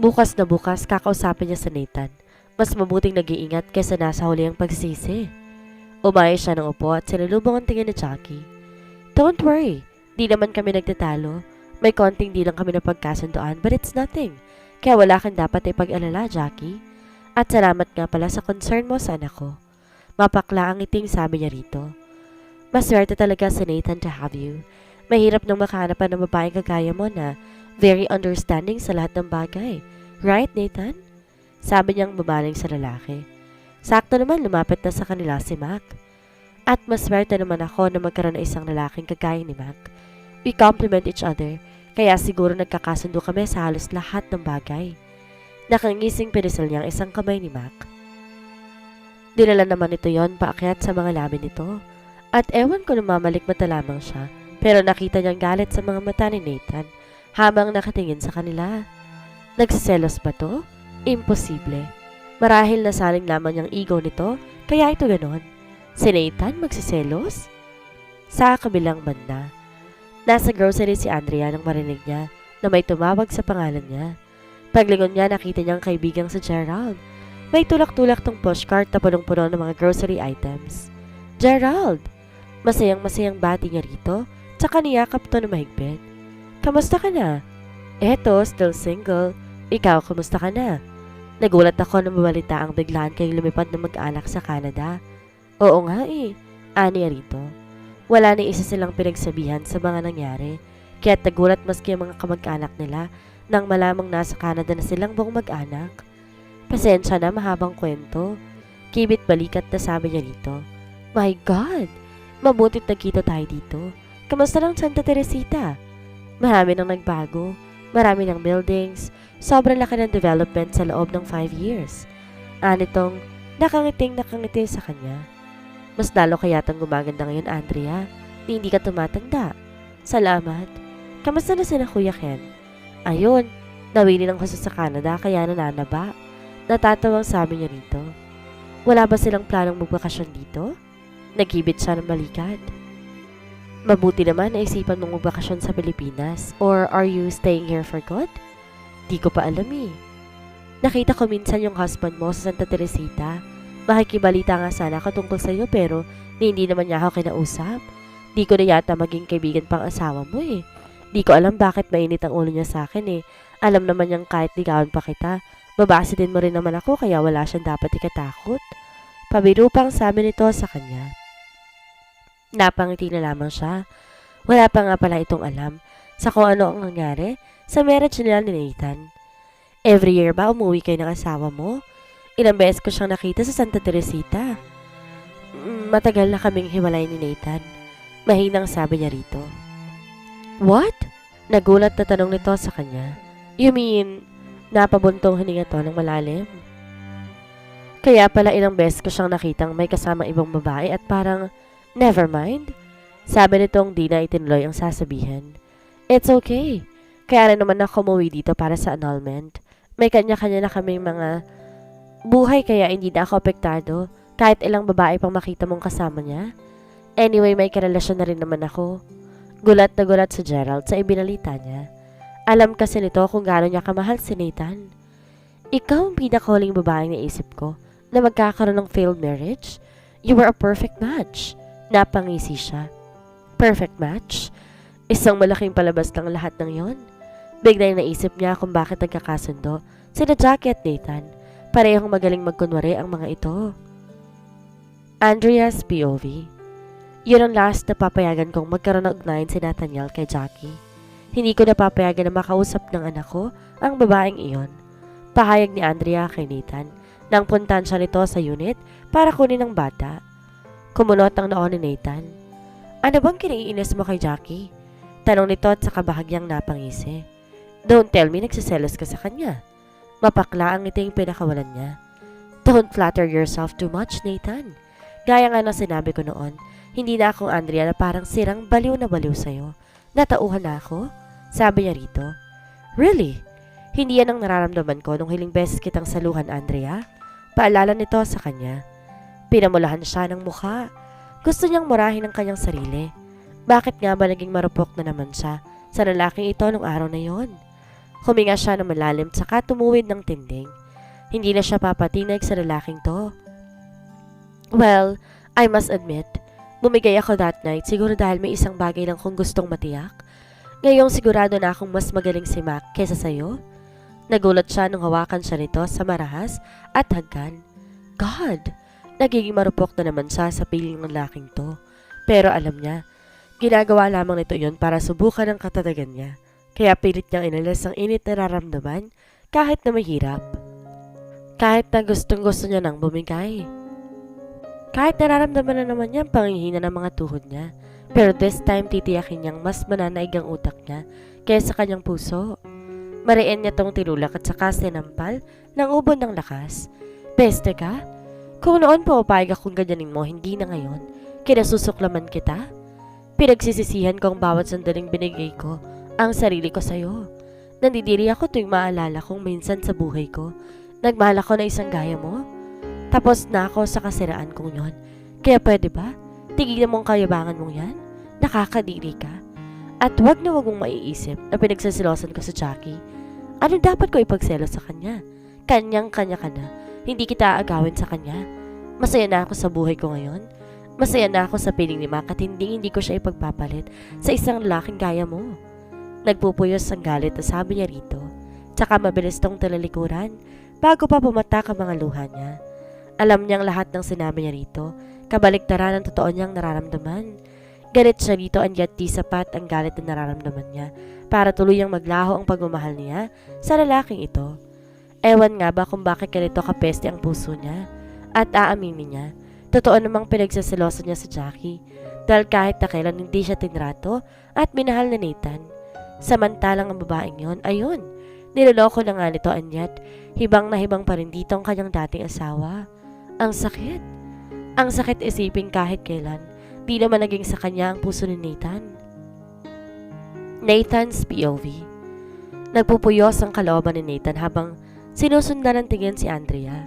Bukas na bukas, kakausapin niya sa Nathan. Mas mabuting nag-iingat kaysa nasa huli ang pagsisi. Umayos siya ng upo at sinalubong ang tingin ni Jackie. Don't worry, di naman kami nagtatalo. May konting di lang kami na pagkasunduan but it's nothing. Kaya wala kang dapat ipag-alala, Jackie. At salamat nga pala sa concern mo sa anak ko. Mapakla ang iting sabi niya rito. Maswerte talaga si Nathan to have you. Mahirap nang makahanap ng babaeng kagaya mo na very understanding sa lahat ng bagay. Right, Nathan? Sabi niyang babaling sa lalaki. Sakto naman lumapit na sa kanila si Mac. At maswerte naman ako na magkaroon ng isang lalaking kagaya ni Mac. We complement each other, kaya siguro nagkakasundo kami sa halos lahat ng bagay. Nakangising pinisal niya ang isang kamay ni Mac. Dinala naman ito yon paakyat sa mga labi nito. At ewan ko namamalik mata lamang siya, pero nakita niyang galit sa mga mata ni Nathan habang nakatingin sa kanila. Nagsiselos ba to? Imposible. Marahil nasaling lamang niyang ego nito, kaya ito ganon. Si Nathan magsiselos? Sa kabilang banda, nasa grocery si Andrea nang marinig niya na may tumawag sa pangalan niya. Paglingon niya, nakita niyang kaibigang si Gerald. May tulak-tulak tong pushcart na punong-puno ng mga grocery items. Gerald! Masayang-masayang bati niya rito, tsaka niyakap to na mahigpit. Kamusta ka na? Eto, still single. Ikaw, kamusta ka na? Nagulat ako nang mabalita ang biglaan kayong lumipad na mag-anak sa Canada. Oo nga eh, ani rito. Wala ni isa silang pinagsabihan sa mga nangyari, kaya't nagulat maski ang mga kamag-anak nila nang malamang nasa Canada na silang buong mag-anak. Pasensya na, mahabang kwento. Kibit balikat na sabi niya rito. My God! Mabutit nagkita tayo dito. Kamusta lang Santa Teresita? Marami nang nagbago. Marami ng buildings. Sobrang laki ng development sa loob ng 5 years. Anitong nakangiti sa kanya. Mas lalo kayatang gumaganda ngayon, Andrea. Hindi ka tumatanda. Salamat. Kamusta na sila Kuya Ken? Ayun, nawili ng husto sa Canada kaya nananaba. Natatawang sabi niya rito. Wala ba silang planong magbakasyon dito? Nagibit siya ng balikat. Mabuti naman na isipan mong magbakasyon sa Pilipinas, or are you staying here for good? Di ko pa alam eh. Nakita ko minsan yung husband mo sa Santa Teresita. Makikibalita nga sana ako tungkol sa iyo pero hindi naman niya ako kinausap. Di ko na yata maging kaibigan pang asawa mo eh. Di ko alam bakit mainit ang ulo niya sa akin eh. Alam naman niyang kahit ligawan pa kita, babase din mo rin naman ako kaya wala siyang dapat ikatakot. Pabiro pang sabi nito sa kanya. Napangiti na lamang siya. Wala pa nga pala itong alam sa kung ano ang nangyari sa marriage nila ni Nathan. Every year ba umuwi kayo ng asawa mo? Ilang beses ko siyang nakita sa Santa Teresita. Matagal na kaming hiwalay ni Nathan. Mahinang sabi niya rito. What? Nagulat na tanong nito sa kanya. You mean, napabuntong hininga to ng malalim? Kaya pala ilang beses ko siyang nakitang may kasamang ibang babae at parang, never mind. Sabi nitong di na itinuloy ang sasabihin. It's okay. Kaya rin naman ako umuwi dito para sa annulment. May kanya-kanya na kaming mga buhay kaya hindi na ako apektado kahit ilang babae pang makita mong kasama niya. Anyway, may karelasyon na rin naman ako. Gulat na gulat si Gerald sa ibinalita niya. Alam kasi nito kung gaano niya kamahal si Nathan. Ikaw ang pinakahuling babaeng naisip ko na magkakaroon ng failed marriage. You were a perfect match. Napangisi siya. Perfect match? Isang malaking palabas ng lahat ng yon. Biglang naisip niya kung bakit nagkakasundo sina Jackie at Nathan. Parehong magaling magkunwari ang mga ito. Andrea's POV. Yun ang last na papayagan kong magkaroon ng ugnayan si Nathaniel kay Jackie. Hindi ko napapayagan na makausap ng anak ko ang babaeng iyon. Pahayag ni Andrea kay Nathan nang puntahan siya nito sa unit para kunin ang bata. Kumunot ang noo ni Nathan. Ano bang kiniinis mo kay Jackie? Tanong nito at saka bahagyang napangisi. Don't tell me nagsiselos ka sa kanya. Mapakla ang ngiting pinakawalan niya. Don't flatter yourself too much, Nathan. Gaya nga ng sinabi ko noon, hindi na akong Andrea na parang sirang baliw na baliw sa'yo. Natauhan na ako? Sabi niya rito. Really? Hindi yan ang nararamdaman ko nung hiling beses kitang saluhan, Andrea? Paalala nito sa kanya. Pinamulahan siya ng mukha. Gusto niyang murahin ang kanyang sarili. Bakit nga ba naging marupok na naman siya sa lalaking ito nung araw na yon? Huminga siya ng malalim tsaka tumuwid ng tinding. Hindi na siya papatinag sa lalaking to. Well, I must admit, bumigay ako that night siguro dahil may isang bagay lang kong gustong matiyak. Ngayong sigurado na akong mas magaling si Mac kesa sa'yo. Nagulat siya nung hawakan siya nito sa marahas at haggan. God! Nagiging marupok na naman siya sa piling ng lalaking to. Pero alam niya, ginagawa lamang nito yon para subukan ang katatagan niya. Kaya pilit niyang inalis ang init na nararamdaman kahit na mahirap. Kahit na gustong gusto niya nang bumigay. Kahit nararamdaman na naman niya ang panghihina ng mga tuhod niya. Pero this time titiyakin niyang mas mananaig ang utak niya kaysa kanyang puso. Mariin niya tong tinulak at saka sinampal ng ubod ng lakas. Peste ka? Kung noon pa upayag akong ganyanin mo, hindi na ngayon. Kinasusuklaman kita? Pinagsisisihan ko ang bawat sandaling binigay ko ang sarili ko sa'yo. Nandidiri ako tuwing maalala kong minsan sa buhay ko. Nagmahal ako na isang gaya mo. Tapos na ako sa kasiraan kong yon. Kaya pwede ba? Tigilan mong kayabangan mong yan? Nakakadiri ka. At wag na wag mong maiisip na pinagsasilosan ko sa Jackie. Ano dapat ko ipagselos sa kanya? Kanyang-kanya ka na. Hindi kita aagawin sa kanya. Masaya na ako sa buhay ko ngayon. Masaya na ako sa piling ni Mac at hindi ko siya ipagpapalit sa isang lalaking gaya mo. Nagpupuyos ang galit na sabi niya rito. Tsaka mabilis tong talalikuran bago pa pumatak ang mga luha niya. Alam niyang lahat ng sinabi niya rito, kabaliktaran ng totoo niyang nararamdaman. Galit siya rito and yet di sapat ang galit na nararamdaman niya para tuluyang maglaho ang pagmamahal niya sa lalaking ito. Ewan nga ba kung bakit ganito kapeste ang puso niya at aaminin niya. Totoo namang pinagsasilosan niya sa Jackie dahil kahit na kailan hindi siya tinrato at minahal ni Nathan. Samantalang ang babaeng yon, ayun, niloloko na nga nito and yet hibang na hibang pa rin dito ang kanyang dating asawa. Ang sakit. Ang sakit isipin kahit kailan. Di naman naging sa kanya ang puso ni Nathan. Nathan's POV. Nagpupuyos ang kalooban ni Nathan habang sinusundan ng tingin si Andrea.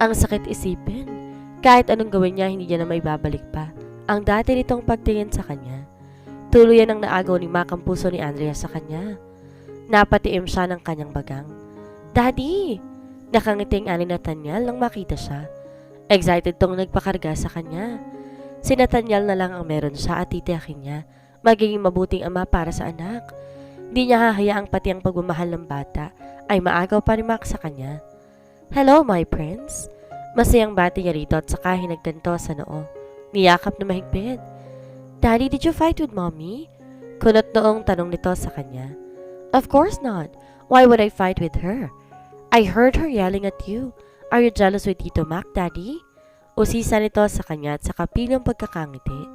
Ang sakit isipin. Kahit anong gawin niya, hindi niya na may babalik pa ang dati nitong pagtingin sa kanya. Tuluyan ang naagaw ni Mac ang puso ni Andrea sa kanya. Napatiim siya ng kanyang bagang. Daddy! Nakangiting ani Nathaniel nang makita siya. Excited tong nagpakarga sa kanya. Si Nathaniel na lang ang meron siya at titiyakin niya magiging mabuting ama para sa anak. Di niya hahayaang pati ang pagmamahal ng bata ay maagaw pa ni Mac sa kanya. Hello, my prince. Masayang bati niya rito at saka hinagtanto sa noo. Niyakap na mahigpit. Daddy, did you fight with mommy? Kunot noong tanong nito sa kanya. Of course not. Why would I fight with her? I heard her yelling at you. Are you jealous with Tito Mac, Daddy? Usisa nito sa kanya at sa kapilang pagkakangiti.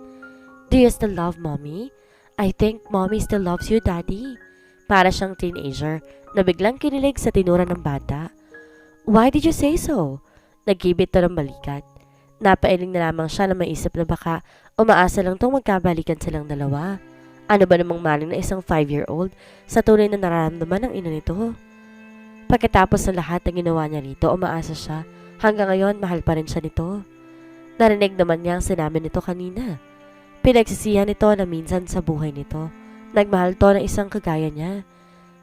Do you still love mommy? I think mommy still loves you, Daddy. Para siyang teenager na biglang kinilig sa tinura ng bata. Why did you say so? Nagkibit to ng balikat. Napailing na lamang siya na maisip na baka umaasa lang tong magkabalikan silang dalawa. Ano ba namang maling na isang 5-year-old sa tunay na nararamdaman ng ina nito? Pagkatapos ng lahat ng ginawa niya rito, umaasa siya. Hanggang ngayon, mahal pa rin siya nito. Narinig naman niya ang sinabi nito kanina. Pinagsisihan nito na minsan sa buhay nito. Nagmahal to ng isang kagaya niya.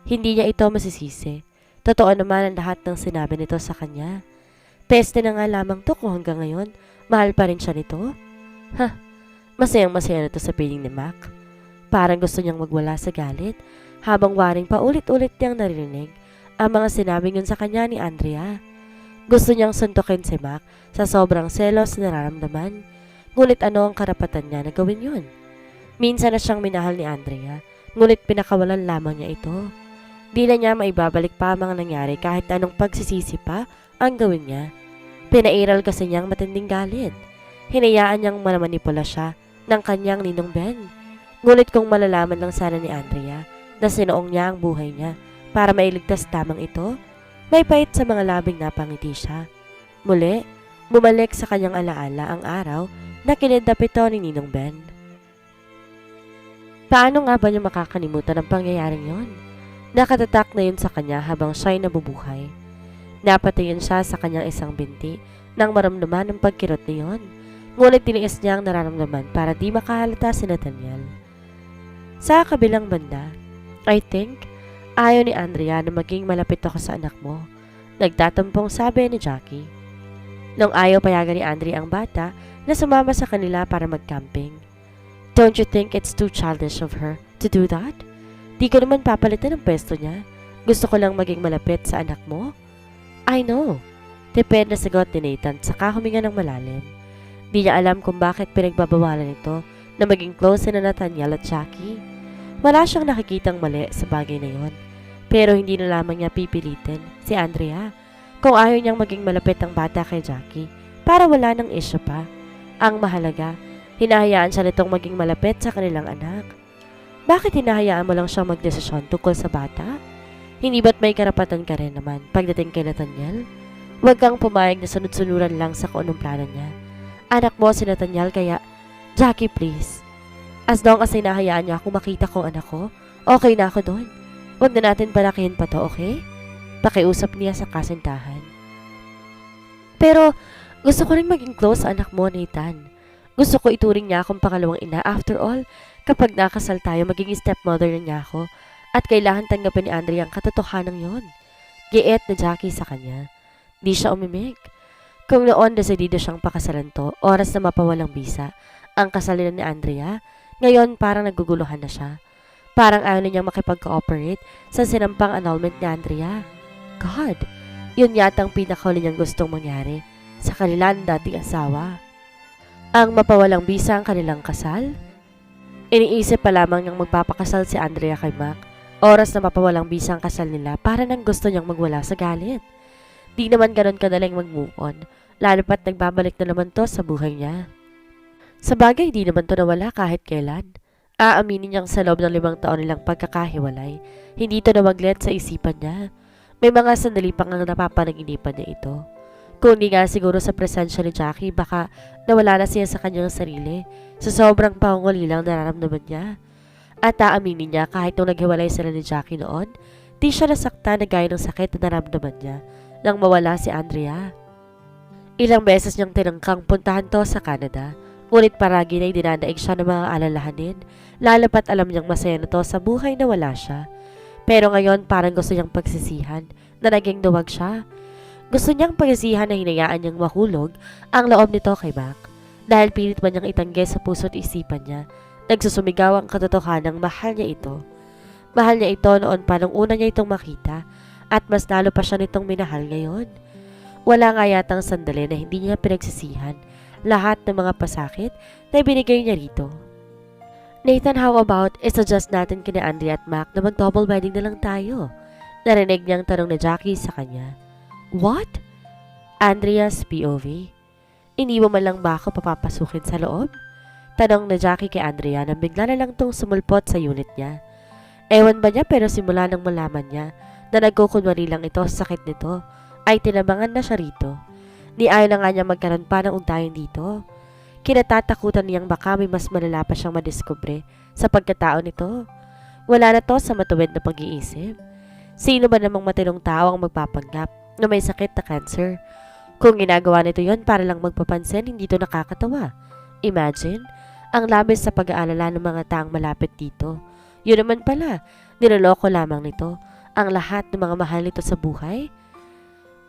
Hindi niya ito masisisi. Totoo naman ang lahat ng sinabi nito sa kanya. Peste na nga lamang to kung hanggang ngayon, mahal pa rin siya nito. Masayang masaya nito sa piling ni Mac. Parang gusto niyang magwala sa galit, habang waring paulit-ulit niyang narinig ang mga sinabi ngun sa kanya ni Andrea. Gusto niyang suntukin si Mac sa sobrang selos na nararamdaman, ngunit ano ang karapatan niya na gawin yun? Minsan na siyang minahal ni Andrea, ngunit pinakawalan lamang niya ito. Di na niya maibabalik pa ang mga nangyari kahit anong pagsisisi pa ang gawin niya. Pinairal kasi niyang matinding galit. Hinayaan niyang manipula siya ng kanyang ninong Ben. Ngunit kung malalaman lang sana ni Andrea na sinuong niya ang buhay niya para mailigtas tamang ito, may pait sa mga labing napangiti siya. Muli, bumalik sa kanyang alaala ang araw na kinidnap ito ni Ninong Ben. Paano nga ba niya makakalimutan ang pangyayaring yon? Nakatatak na yun sa kanya habang siya'y nabubuhay. Napatingin siya sa kanyang isang binti nang maramdaman ang pagkirot niyon. Ngunit tiniis niya ang nararamdaman para di makahalata si Nathaniel. Sa kabilang banda, I think Ayaw ni Andrea na maging malapit ako sa anak mo. Nagtatampong sabi ni Jackie. Nung ayaw payagan ni Andrea ang bata na sumama sa kanila para mag-camping. Don't you think it's too childish of her to do that? Di ko naman papalitan ang pwesto niya. Gusto ko lang maging malapit sa anak mo. I know. Tipid na sagot ni Nathan saka huminga ng malalim. Di niya alam kung bakit pinagbabawalan ito na maging close na Nathaniel at Jackie. Wala siyang nakikitang mali sa bagay na yon. Pero hindi na lamang niya pipilitin si Andrea kung ayaw niyang maging malapit ang bata kay Jackie para wala ng issue pa. Ang mahalaga, hinahayaan siya nitong maging malapit sa kanilang anak. Bakit hinahayaan mo lang siyang magdesisyon tungkol sa bata? Hindi ba't may karapatan ka rin naman pagdating kay Nathaniel? Huwag kang pumayag na sunod-sunuran lang sa kung anong plano niya. Anak mo si Nathaniel kaya, Jackie please. As long as hinahayaan niya akong makita kong anak ko, okay na ako doon. Huwag na natin palakihin pa to, okay? Pakiusap niya sa kasintahan. Pero, gusto ko rin maging close sa anak mo, Nathan. Gusto ko ituring niya akong pangalawang ina. After all, kapag nakasal tayo, magiging stepmother na niya ako. At kailangan tanggapin ni Andrea ang katotohanan yon. Giit na Jackie sa kanya. Di siya umimik. Kung noon desidido siyang pakasalan to, oras na mapawalang bisa, ang kasalan ni Andrea, ngayon parang naguguluhan na siya. Parang ayaw na niyang makipag-cooperate sa sinampang annulment ni Andrea. God, yun yata ang pinakahuli niyang gustong mangyari sa kanilang dating asawa. Ang mapawalang bisa ang kanilang kasal? Iniisip pa lamang niyang magpapakasal si Andrea kay Mac. Oras na mapawalang bisa ang kasal nila para nang gusto niyang magwala sa galit. Di naman ganon kadaling mag-move on, lalo pat nagbabalik na naman to sa buhay niya. Sa bagay, di naman to nawala kahit kailan. Aaminin niyang sa loob ng 5 taon nilang pagkakahiwalay, hindi ito nawaglit sa isipan niya. May mga sandali pang ang napapanaginipan niya ito. Kung di nga siguro sa presensya ni Jackie, baka nawala na siya sa kanyang sarili, sa sobrang pangungulilang nararamdaman niya. At aaminin niya kahit nung naghiwalay sila ni Jackie noon, di siya nasakta na gaya ng sakit na naramdaman niya nang mawala si Andrea. Ilang beses niyang tinangkang puntahan to sa Canada, ngunit paragi na dinadaig siya ng mga alalahanin, lalo pat alam niyang masaya na to sa buhay na wala siya. Pero ngayon parang gusto niyang pagsisihan na naging duwag siya. Gusto niyang pagsisihan na hinayaan niyang mahulog ang loob nito kay Mac. Dahil pilit man niyang itanggi sa puso't isipan niya, nagsusumigaw ang katotohanang mahal niya ito. Mahal niya ito noon pa nung una niya itong makita at mas lalo pa siya nitong minahal ngayon. Wala nga yatang sandali na hindi niya pinagsisihan lahat ng mga pasakit na ibinigay niya rito. Nathan, how about isuggest natin kina Andrea at Mac na mag-double wedding na lang tayo? Narinig niyang tanong na Jackie sa kanya. What? Andrea's POV. Hindi mo man lang ba ako papapasukin sa loob? Tanong na Jackie kay Andrea nang bigla na lang tong sumulpot sa unit niya. Ewan ba niya pero simula nang malaman niya na nagkukunwari lang ito sa sakit nito, ay tinabangan na siya rito. Ni ayaw na nga niya magkaroon pa ng untayan dito. Kinatatakutan niyang baka may mas malala pa siyang madiskubre sa pagkatao nito. Wala na to sa matuwid na pag-iisip. Sino ba namang matinong tao ang magpapanggap na may sakit na cancer? Kung ginagawa nito yon para lang magpapansin, hindi to nakakatawa. Imagine, ang labis sa pag-aalala ng mga taong malapit dito. Yun naman pala, niloloko lamang nito ang lahat ng mga mahal nito sa buhay.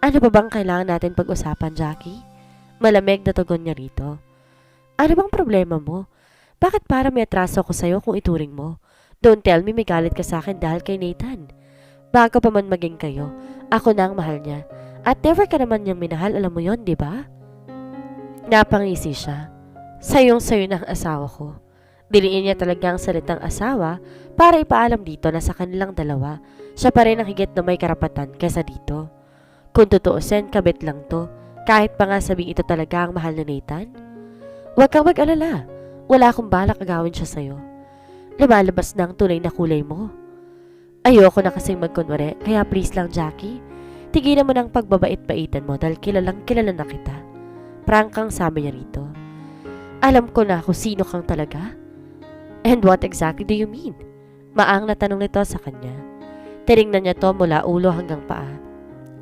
Ano ba bang kailangan natin pag-usapan, Jackie? Malamig na tugon niya rito. Ano bang problema mo? Bakit para may atraso ako sa'yo kung ituring mo? Don't tell me may galit ka sa akin dahil kay Nathan. Bago pa man maging kayo, ako na ang mahal niya. At never ka naman niyang minahal, alam mo yon, di ba? Napangisi siya. Sayong-sayo ng asawa ko. Diliin niya talaga ang salitang asawa para ipaalam dito na sa kanilang dalawa, siya pa rin ang higit na may karapatan kaysa dito. Kung tutuusin, kabit lang to, kahit pa nga sabing ito talaga ang mahal na Nathan. Huwag kang mag-alala, wala akong balak agawin siya sa'yo. Lumalabas na ang tunay na kulay mo. Ayoko na kasing magkunwari, kaya please lang Jackie, tigilan mo ng pagbabait-baitan mo dahil kilalang kilala na kita. Prangkang sabi niya rito. Alam ko na kung sino kang talaga. And what exactly do you mean? Maang na tanong nito sa kanya. Tinignan niya to mula ulo hanggang paa.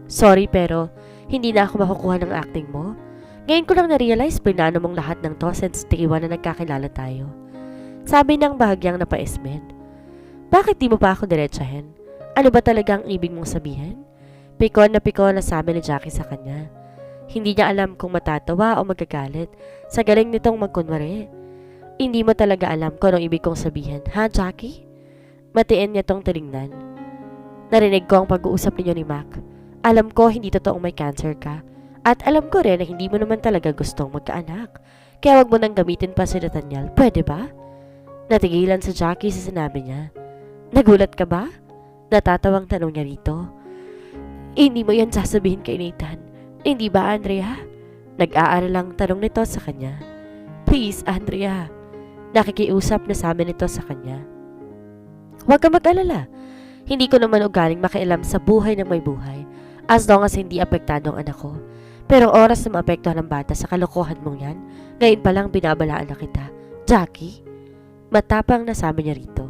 Sorry pero hindi na ako makukuha ng acting mo. Ngayon ko lang na-realize pinano mong lahat ng to since day 1 na nagkakilala tayo. Sabi ng bahagyang napaismen. Bakit di mo pa ako diretsahin? Ano ba talaga ang ibig mong sabihin? Pikon na sabi ni Jackie sa kanya. Hindi niya alam kung matatawa o magagalit sa galing nitong magkunwari. Hindi mo talaga alam kung anong ibig kong sabihin, ha Jackie? Matiin niya tong tinignan. Narinig ko ang pag-uusap ninyo ni Mac. Alam ko hindi totoong may cancer ka. At alam ko rin na hindi mo naman talaga gustong magkaanak. Kaya wag mo nang gamitin pa si Nathaniel, pwede ba? Natigilan si Jackie sa sinabi niya. Nagulat ka ba? Natatawang tanong niya rito. Hindi mo yan sasabihin kay Nathan. Hindi ba, Andrea? Nag-aaral lang tanong nito sa kanya. Please, Andrea. Nakikiusap na sabi nito sa kanya. Huwag ka mag-alala. Hindi ko naman ugaling makialam sa buhay ng may buhay as long as hindi apektado ang anak ko. Pero oras na maapektuhan ng bata sa kalokohan mong yan, ngayon pa lang binabalaan na kita. Jackie? Matapang na sabi niya rito.